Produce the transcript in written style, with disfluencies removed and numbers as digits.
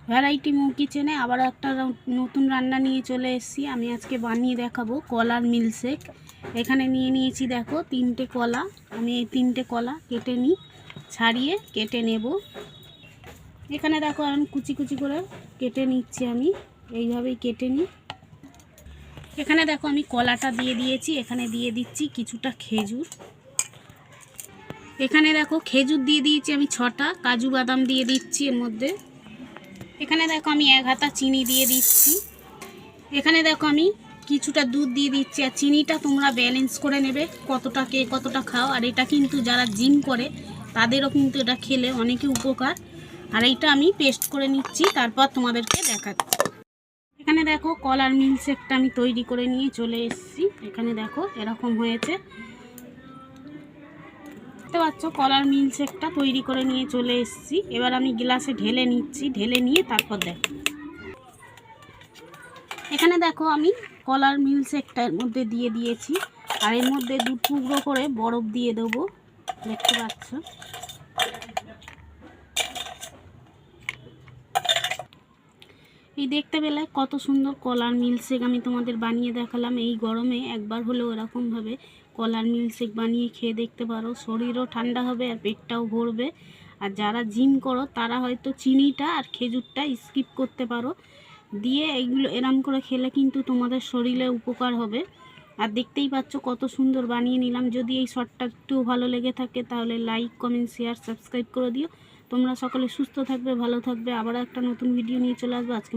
Variety মৌ কিচেনে আবার একটা নতুন রান্না নিয়ে চলে এসেছি। আমি আজকে বানিয়ে দেখাবো কলার মিল্কশেক। এখানে নিয়ে নিয়েছি দেখো 3টে কলা। আমি এই 3টে কলা কেটে নিই, ছাড়িয়ে কেটে নেব। এখানে দেখো আমি কুচি কুচি করে কেটে নিচ্ছি, আমি এইভাবেই কেটে নিই। এখানে দেখো আমি কলাটা দিয়ে দিয়েছি, এখানে দিয়ে দিচ্ছি কিছুটা খেজুর। এখানে দেখো খেজুর দিয়ে দিয়েছি আমি 6টা, কাজু বাদাম দিয়ে দিচ্ছি এর মধ্যে। এখানে দেখো আমি 1 হাতা চিনি দিয়ে দিচ্ছি। এখানে দেখো আমি কিছুটা দুধ দিয়ে দিচ্ছি। আর চিনিটা তোমরা ব্যালেন্স করে নেবে, কতটা কে কতটা খাও। আর এটা কিন্তু যারা জিম করে তাদেরও কিন্তু এটা খেলে অনেকই উপকার। আর এইটা আমি পেস্ট করে নিচ্ছি, তারপর তোমাদেরকে দেখাচ্ছি। এখানে দেখো কলার মিল্কশেকটা আমি তৈরি করে নিয়ে চলে এসেছি। এখানে দেখো এরকম হয়েছে, দেখতে পাচ্ছ। কলার মিল্কশেকটা তৈরি করে নিয়ে চলে এসেছি। এবার আমি গ্লাসে ঢেলে নিচ্ছি, ঢেলে নিয়ে তারপর দেখো। এখানে দেখো আমি কলার মিল্কশেকটা এর মধ্যে দিয়ে দিয়েছি। আর এর মধ্যে 2 টুকরো করে বরফ দিয়ে দেবো, দেখতে পাচ্ছ। এই দেখতে পেলে কত সুন্দর কলার মিল্কশেক আমি তোমাদের বানিয়ে দেখালাম। এই গরমে একবার হলেও এরকমভাবে কলার মিল্কশেক বানিয়ে খেয়ে দেখতে পারো। শরীরও ঠান্ডা হবে আর পেটটাও ভরবে। আর যারা জিম করো তারা হয়তো চিনিটা আর খেজুরটা স্কিপ করতে পারো, দিয়ে এইগুলো এরম করে খেলে কিন্তু তোমাদের শরীরে উপকার হবে। আর দেখতেই পাচ্ছ কত সুন্দর বানিয়ে নিলাম। যদি এই শর্টটা একটু ভালো লেগে থাকে তাহলে লাইক, কমেন্ট, শেয়ার, সাবস্ক্রাইব করে দিও। তোমরা সকলে সুস্থ থাকবে, ভালো থাকবে। আবার একটা নতুন ভিডিও নিয়ে চলে আসবো। আজকে